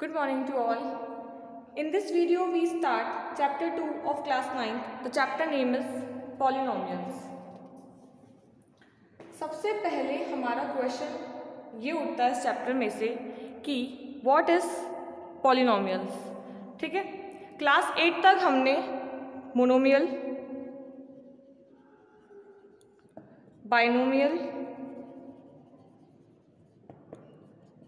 Good morning to all. In this video we start chapter 2 of class 9. The chapter name is polynomials. सबसे पहले हमारा question ये उठता है इस चैप्टर में से कि व्हाट इज पॉलिनोमियल्स. ठीक है, क्लास 8 तक हमने monomial, binomial,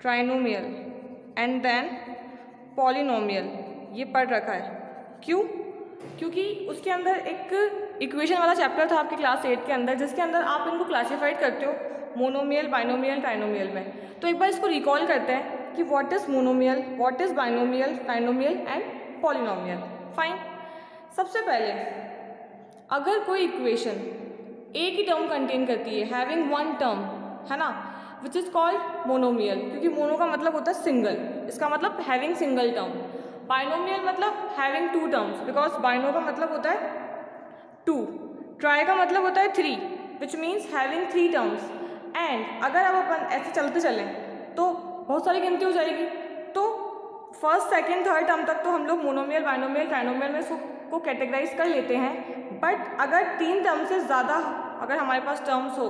trinomial and then polynomial ये पढ़ रखा है. क्यों? क्योंकि उसके अंदर एक इक्वेशन वाला चैप्टर था आपके क्लास 8 के अंदर, जिसके अंदर आप इनको क्लासीफाइड करते हो मोनोमियल, बाइनोमियल, ट्राइनोमियल में. तो एक बार इसको रिकॉल करते हैं कि what is monomial, what is binomial, trinomial and polynomial. Fine. सबसे पहले अगर कोई इक्वेशन एक ही टर्म कंटेन करती है, हैविंग वन टर्म, है ना, विच इज़ कॉल्ड मोनोमियल, क्योंकि मोनो का मतलब होता है सिंगल, इसका मतलब हैविंग सिंगल टर्म. बाइनोमियल मतलब हैविंग टू टर्म्स, बिकॉज बाइनो का मतलब होता है टू, ट्राई का मतलब होता है three, which means having three terms. And अगर अब अपन ऐसे चलते चलें तो बहुत सारी गिनती हो जाएगी. तो फर्स्ट, सेकेंड, थर्ड टर्म तक तो हम लोग मोनोमियल, बाइनोमियल, ट्राइनोमियल में इसको कैटेगराइज कर लेते हैं. बट अगर तीन टर्म से ज़्यादा अगर हमारे पास टर्म्स हो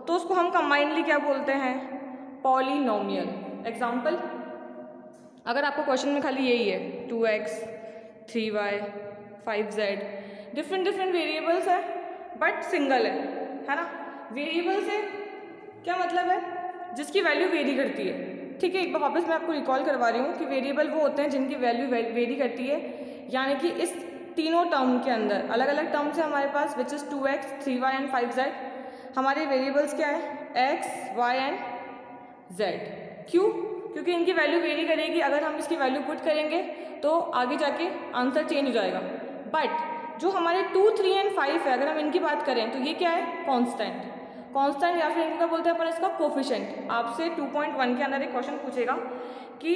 तो उसको हम कंबाइनली क्या बोलते हैं? पॉलिनोमियल. एग्जाम्पल, अगर आपको क्वेश्चन में खाली यही है 2x, 3y, 5z, different variables है बट सिंगल है ना. वेरिएबल से क्या मतलब है? जिसकी वैल्यू वेरी करती है. ठीक है, एक बार वापस मैं आपको रिकॉल करवा रही हूँ कि वेरिएबल वो होते हैं जिनकी वैल्यू वेरी करती है, यानी कि इस तीनों टर्म के अंदर अलग अलग टर्म्स है हमारे पास, which is 2x, 3y and 5z. हमारे वेरिएबल्स क्या है? x, y and z. क्यों? क्योंकि इनकी वैल्यू वेरी करेगी. अगर हम इसकी वैल्यू पुट करेंगे तो आगे जाके आंसर चेंज हो जाएगा. बट जो हमारे 2, 3 एंड 5 है, अगर हम इनकी बात करें तो ये क्या है? कांस्टेंट. कांस्टेंट या फिर इनको क्या बोलते हैं अपन? इसका कोफिशिएंट. आपसे 2.1 के अंदर एक क्वेश्चन पूछेगा कि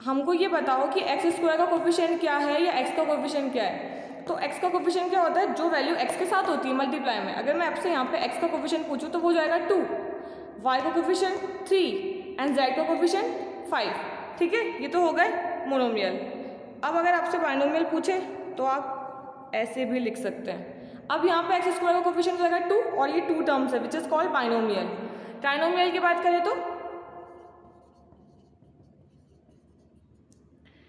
हमको ये बताओ कि एक्स स्क्वायर का कोफिशिएंट क्या है या एक्स का कोफिशिएंट क्या है. तो एक्स का कोफिशिएंट क्या होता है? जो वैल्यू एक्स के साथ होती है मल्टीप्लाई में. अगर मैं आपसे यहाँ पे एक्स का कोफिशिएंट पूछूँ तो वो हो जाएगा 2, वाई का कोफिशिएंट 3 एंड जेड का कोफिशिएंट 5. ठीक है, ये तो हो गए मोनोमियल. अब अगर आपसे बाइनोमियल पूछे तो आप ऐसे भी लिख सकते हैं. अब यहाँ पे एक्स स्क्वायर का कोफिशिएंट हो जाएगा 2 और ये 2 टर्म्स है which is called binomial. Trinomial की बात करें तो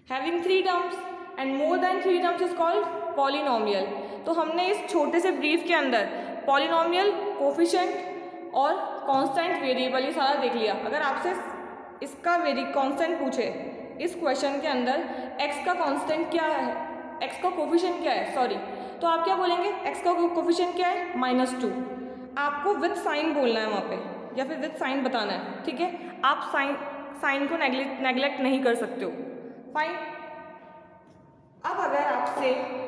having 3 terms and more than 3 terms is called polynomial. तो हमने इस छोटे से ब्रीफ के अंदर पॉलिनोमियल, कोफिशिएंट और कांस्टेंट वेरिएबल ये सारा देख लिया. अगर आपसे इसका कांस्टेंट पूछे इस क्वेश्चन के अंदर, एक्स का कांस्टेंट क्या है, एक्स का कोफिशिएंट क्या है, सॉरी, तो आप क्या बोलेंगे? एक्स का कोफिशिएंट क्या है? -2. आपको विथ साइन बोलना है वहाँ पे, या फिर विथ साइन बताना है. ठीक है, आप साइन को नेग्लेक्ट नहीं कर सकते हो. फाइन. अब अगर आपसे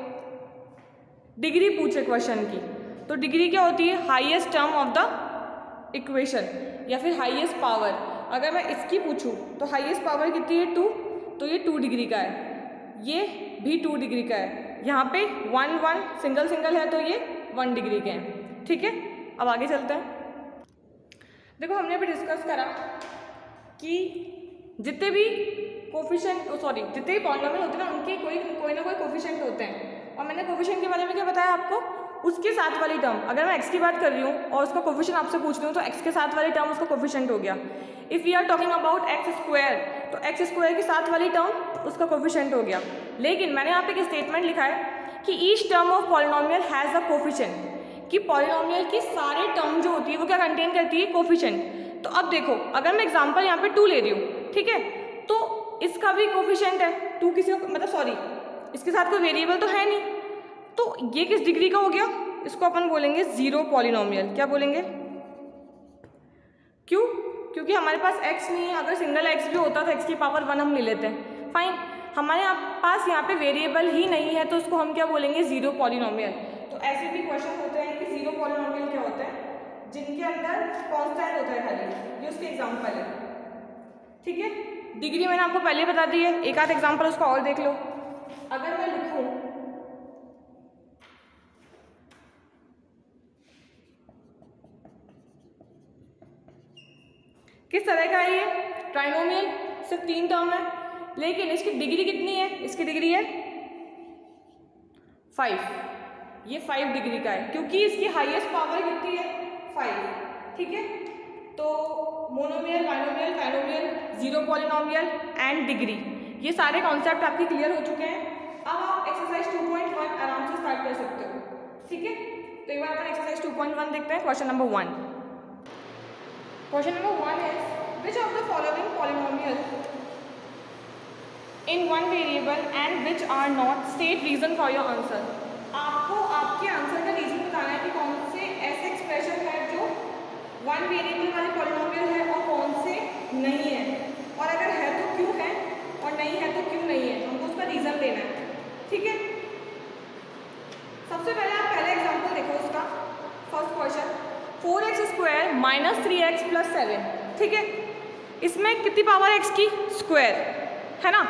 डिग्री पूछे क्वेश्चन की, तो डिग्री क्या होती है? Highest term of the equation या फिर हाईएस्ट पावर. अगर मैं इसकी पूछूं तो हाईएस्ट पावर कितनी है? 2. तो ये 2 डिग्री का है, ये भी 2 डिग्री का है. यहाँ पे 1 1 सिंगल है तो ये 1 डिग्री के हैं. ठीक है, अब आगे चलते हैं. देखो, हमने अभी डिस्कस करा कि जितने भी कोफिशिएंट जितने भी पॉलिनोमियल होते हैं ना, उनके कोई ना कोई कोफिशिएंट होते हैं. और मैंने कोफिशिएंट के बारे में क्या बताया आपको? उसके साथ वाली टर्म. अगर मैं एक्स की बात कर रही हूँ और उसका कोफिशिएंट आपसे पूछ रही हूँ तो एक्स के साथ वाली टर्म उसका कोफिशिएंट हो गया. If we are talking about x square, तो एक्स स्क्वायर के साथ वाली टर्म उसका कोफिशिएंट हो गया. लेकिन मैंने यहाँ पे एक स्टेटमेंट लिखा है कि each term of polynomial has a coefficient, कि पॉलिनोमियल की सारे टर्म जो होती है वो क्या कंटेन करती है? कोफिशिएंट. तो अब देखो, अगर मैं एग्जाम्पल यहाँ पे 2 ले रही हूँ, ठीक है, तो इसका भी कोफिशिएंट है 2. किसी को मतलब सॉरी, इसके साथ कोई वेरिएबल तो है नहीं, तो ये किस डिग्री का हो गया? इसको अपन बोलेंगे 0 पॉलिनोमियल. क्या बोलेंगे? क्यों? क्योंकि हमारे पास x नहीं है. अगर सिंगल x भी होता तो x की पावर 1 हम ले लेते हैं. फाइन. हमारे पास यहाँ पे वेरिएबल ही नहीं है तो उसको हम क्या बोलेंगे? 0 पॉलिनोमियल. तो ऐसे भी क्वेश्चन होते हैं कि 0 पॉलिनोमियल क्या होता है? जिनके अंदर कांस्टेंट होता है खाली. ये उसके एग्जाम्पल है. ठीक है, डिग्री मैंने आपको पहले बता दी है. एक आध एग्जाम्पल उसका और देख लो. अगर मैं लिखूँ किस तरह का है ये? ट्राइनोमियल, सिर्फ 3 टर्म है, लेकिन इसकी डिग्री कितनी है? इसकी डिग्री है 5, ये 5 डिग्री का है क्योंकि इसकी हाईएस्ट पावर कितनी है? 5, ठीक है। तो monomial, binomial, trinomial, zero polynomial and degree, ये सारे कॉन्सेप्ट आपके क्लियर हो चुके हैं। अब आप एक्सरसाइज 2.1 आराम से स्टार्ट कर सकते हो, ठीक है। तो एक बार अपन एक्सरसाइज 2.1 देखते हैं। Question number 1 is which of the following polynomial in one variable and which are not, state reason for your answer. आपको आपके आंसर का रीजन बताना है कि कौन से ऐसे एक्सप्रेशन है जो वन वेरिएबल वाले पॉलिनोमियल है और कौन से नहीं है, और अगर है तो क्यों है और नहीं है तो क्यों नहीं है, हमको उसका रीजन देना है, ठीक है। सबसे पहले आप पहले एग्जांपल देखो उसका, first question 4x² minus 3x plus 7, ठीक है। इसमें कितनी पावर x की? स्क्वायर, है ना।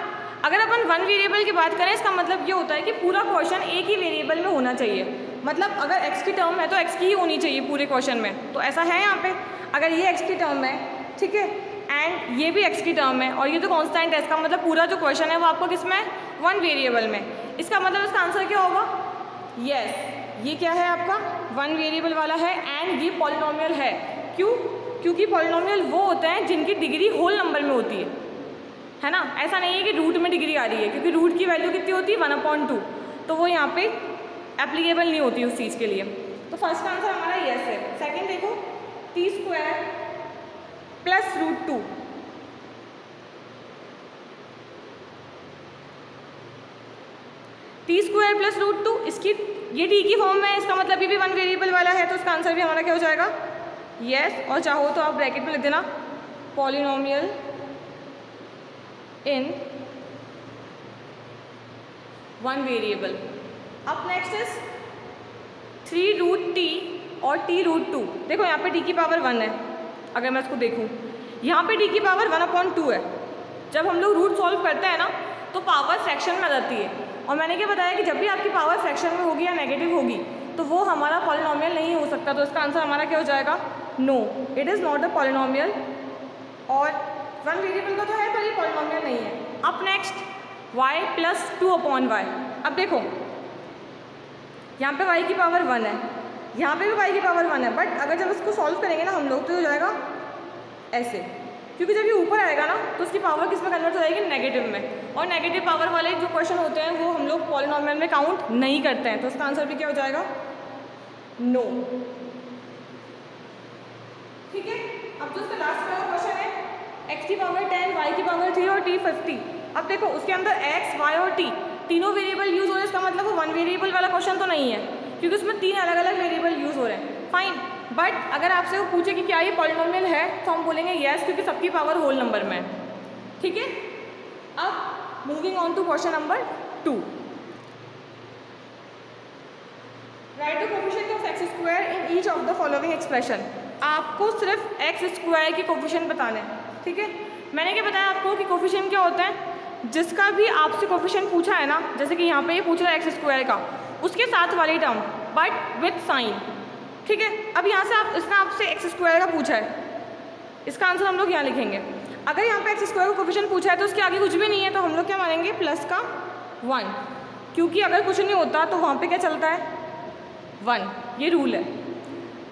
अगर अपन वन वेरिएबल की बात करें, इसका मतलब ये होता है कि पूरा क्वेश्चन एक ही वेरिएबल में होना चाहिए। मतलब अगर x की टर्म है तो x की ही होनी चाहिए पूरे क्वेश्चन में, तो ऐसा है यहाँ पे। अगर ये x की टर्म है, ठीक है, एंड ये भी x की टर्म है और ये तो कांस्टेंट है, इसका मतलब पूरा जो क्वेश्चन है वो आपको किस में? वन वेरिएबल में। इसका मतलब इसका आंसर क्या होगा? यस, ये क्या है आपका? वन वेरिएबल वाला है एंड ये पॉलिनोमियल है। क्यों? क्योंकि पॉलिनोमियल वो होते हैं जिनकी डिग्री होल नंबर में होती है ना। ऐसा नहीं है कि रूट में डिग्री आ रही है, क्योंकि रूट की वैल्यू कितनी होती है? 1/2, तो वो यहाँ पे एप्लीकेबल नहीं होती उस चीज़ के लिए। तो फर्स्ट का आंसर हमारा यस है। सेकंड देखो, t² प्लस √2, t² प्लस √2, इसकी ये t की फॉर्म में है, इसका मतलब ये भी वन वेरिएबल वाला है, तो इसका आंसर भी हमारा क्या हो जाएगा? यस। और चाहो तो आप ब्रैकेट में लिख देना पॉलिनोमियल इन वन वेरिएबल। अब नेक्स्ट इज 3√t और t√2। देखो यहाँ पे t की पावर 1 है, अगर मैं इसको देखूँ यहाँ पे t की पावर 1/2 है। जब हम लोग रूट सॉल्व करते हैं ना तो पावर फ्रैक्शन में आ जाती है, और मैंने क्या बताया कि जब भी आपकी पावर फ्रैक्शन में होगी या नेगेटिव होगी तो वो हमारा पॉलिनोमियल नहीं हो सकता। तो इसका आंसर हमारा क्या हो जाएगा? No, it is not a polynomial. और वन वेरिएबल का तो है पर ये पॉलिनोमियल नहीं है। अब नेक्स्ट y प्लस 2/y। अब देखो यहाँ पे y की पावर 1 है, यहाँ पे भी y की पावर 1 है, बट अगर जब इसको सॉल्व करेंगे ना हम लोग तो हो जाएगा ऐसे, क्योंकि जब ये ऊपर आएगा ना तो उसकी पावर किस में कन्वर्ट हो जाएगी? नेगेटिव में। और नेगेटिव पावर वाले जो क्वेश्चन होते हैं वो हम लोग पॉलिनोमियल में काउंट नहीं करते हैं, तो इसका आंसर भी क्या हो जाएगा? नो, ठीक है। अब जो इसका लास्ट वाला क्वेश्चन है x की पावर 10, y की पावर 3 और t 50। अब देखो उसके अंदर x, y और t तीनों वेरिएबल यूज़ हो रहे हैं, इसका मतलब वो वन वेरिएबल वाला क्वेश्चन तो नहीं है, क्योंकि उसमें 3 अलग अलग वेरिएबल यूज़ हो रहे हैं। फाइन, बट अगर आपसे वो पूछे कि क्या ये पॉलिनोमियल है तो हम बोलेंगे यस, क्योंकि सबकी पावर होल नंबर में है, ठीक है। अब moving on to question number 2, right the coefficient of x² in each of the following expression. आपको सिर्फ x² के कोफिशिएंट बताने हैं, ठीक है। मैंने क्या बताया आपको कि कोफिशिएंट क्या होता है? जिसका भी आपसे कोफिशिएंट पूछा है ना, जैसे कि यहाँ पे ये पूछ रहा है x² का, उसके साथ वाली टर्म बट विथ साइन, ठीक है। अब यहाँ से इसने आपसे x² का पूछा है, इसका आंसर हम लोग यहाँ लिखेंगे। अगर यहाँ पे x² का कोफिशिएंट पूछा है तो उसके आगे कुछ भी नहीं है, तो हम लोग क्या मानेंगे? प्लस का 1, क्योंकि अगर कुछ नहीं होता तो वहाँ पे क्या चलता है? 1, ये रूल है।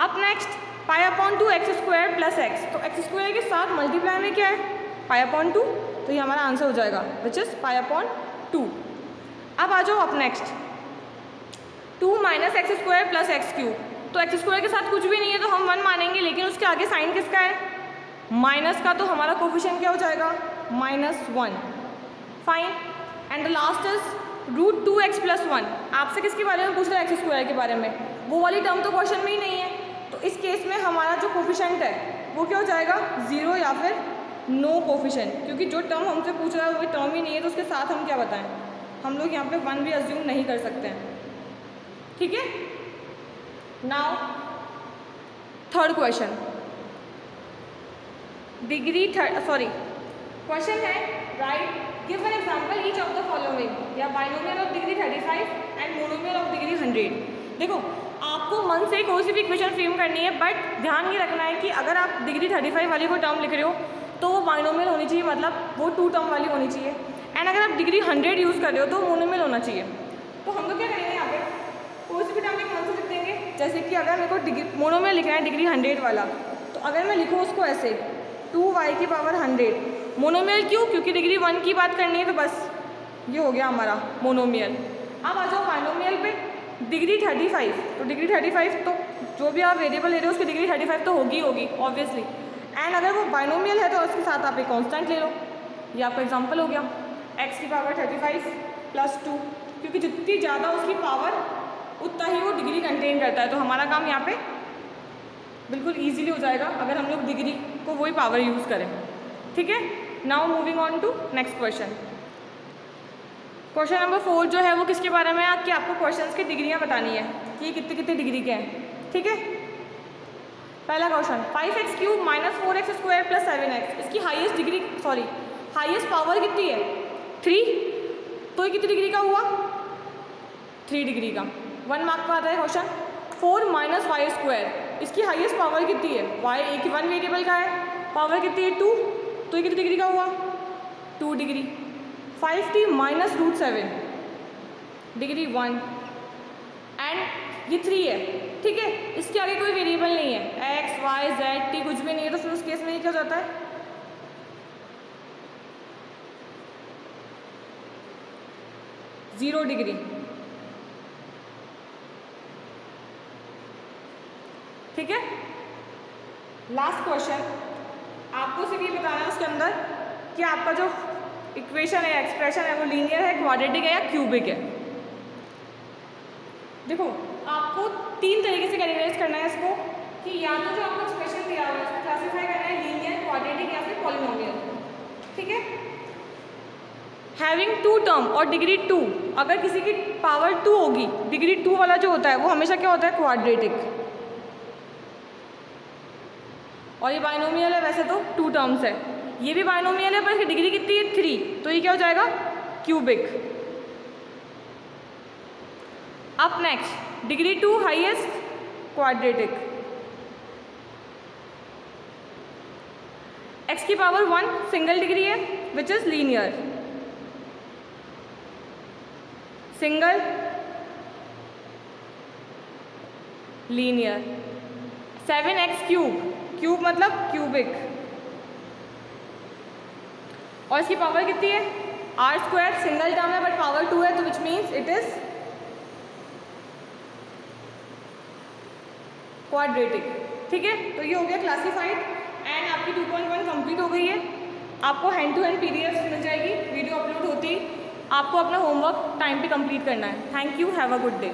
अब नेक्स्ट π/2 x² प्लस x, तो x² के साथ मल्टीप्लाई में क्या है? π/2, तो ये हमारा आंसर हो जाएगा विच इज़ π/2। अब आ जाओ अब next 2 minus x² plus x³, तो x² के साथ कुछ भी नहीं है तो हम 1 मानेंगे, लेकिन उसके आगे साइन किसका है? माइनस का, तो हमारा कोफिशिएंट क्या हो जाएगा? -1। Fine, and the last is √2x plus 1। आपसे किसके बारे में पूछ रहा है? x² के बारे में। वो वाली टर्म तो क्वेश्चन में ही नहीं है, तो इस केस में हमारा जो कोफिशिएंट है वो क्या हो जाएगा? 0 या फिर नो कोफिशिएंट, क्योंकि जो टर्म हमसे पूछ रहा है वो टर्म ही नहीं है, तो उसके साथ हम क्या बताएं? हम लोग यहाँ पे 1 भी अज्यूम नहीं कर सकते हैं, ठीक है। Now third question, degree question है right give an example each of the following, या binomial of degree 35 and monomial of degree 100। देखो आपको मन से कोई सी भी इक्वेशन फ्रेम करनी है, बट ध्यान ये रखना है कि अगर आप डिग्री 35 वाली को टर्म लिख रहे हो तो वो बाइनोमियल होनी चाहिए, मतलब वो 2 टर्म वाली होनी चाहिए। एंड अगर आप डिग्री 100 यूज़ कर रहे हो तो मोनोमियल होना चाहिए। तो हम लोग क्या करेंगे यहाँ पे, कोई सी भी टर्म के कौन से लिख देंगे, जैसे कि अगर मेरे को डिग्री मोनोमियल लिखना है डिग्री 100 वाला, तो अगर मैं लिखूँ उसको ऐसे 2y की पावर 100, मोनोमियल क्यों, क्योंकि डिग्री 1 की बात करनी है, तो बस ये हो गया हमारा मोनोमियल। अब आ जाओ बाइनोमियल पे, डिग्री 35, तो डिग्री 35 तो जो भी आप वेरिएबल ले रहे हो उसकी डिग्री 35 तो होगी ऑब्वियसली। एंड अगर वो बाइनोमियल है तो उसके साथ आप एक कांस्टेंट ले लो, ये आपका एग्जांपल हो गया x की पावर 35 प्लस 2, क्योंकि जितनी ज़्यादा उसकी पावर उतना ही वो डिग्री कंटेन करता है। तो हमारा काम यहाँ पे बिल्कुल ईजिली हो जाएगा अगर हम लोग डिग्री को वही पावर यूज़ करें। ठीक है, now moving on to next question. Question number 4 जो है वो किसके बारे में है कि आपको क्वेश्चंस की डिग्रियाँ बतानी है कि ये कितने कितने डिग्री के हैं। ठीक है, पहला question 5x cube minus 4x square plus 7x, इसकी हाईएस्ट डिग्री हाईएस्ट पावर कितनी है 3, तो ये कितनी डिग्री का हुआ 3 डिग्री का। 1 मार्क का आता है क्वेश्चन। 4 माइनस वाई स्क्वायर, इसकी हाईएस्ट पावर कितनी है, y एक 1 वेरिएबल का है, पावर कितनी है 2, तो ये कितनी डिग्री का हुआ 2 degree. 5t minus root 7 degree 1 and ये 3 है। ठीक है, इसके आगे कोई वेरिएबल नहीं है, x y z t कुछ भी नहीं है, तो फिर उस केस में ये क्या हो जाता है 0 डिग्री। ठीक है, लास्ट क्वेश्चन आपको सिर्फ ये बताना है उसके अंदर कि आपका जो इक्वेशन है एक्सप्रेशन है वो लीनियर है, क्वाड्रेटिक है या क्यूबिक है। देखो आपको 3 तरीके से कैटेगराइज करना है इसको कि या तो जो आपको एक्सप्रेशन दिया हुआ है उसको क्लासीफाई करना है लीनियर, क्वाड्रेटिक या फिर पॉलिनोमियल। ठीक है, हैविंग 2 टर्म और डिग्री 2, अगर किसी की पावर 2 होगी, डिग्री 2 वाला जो होता है वो हमेशा क्या होता है क्वाड्रेटिक, और ये बाइनोमियल है वैसे तो 2 टर्म्स है, ये भी बाइनोमियल है पर इसकी डिग्री कितनी है 3, तो ये क्या हो जाएगा क्यूबिक। अब next degree 2 highest quadratic, x की पावर 1 सिंगल डिग्री है which is linear, single linear. 7x cube, cube मतलब क्यूबिक, और इसकी पावर कितनी है r स्क्वायर, सिंगल टर्म है बट पावर 2 है, तो which means it is quadratic. ठीक है, तो ये हो गया क्लासिफाइड एंड आपकी 2.1 कंप्लीट हो गई है। आपको हैंड टू हैंड पीडीएफ मिल जाएगी वीडियो अपलोड होती ही। आपको अपना होमवर्क टाइम पे कंप्लीट करना है। Thank you, have a good day.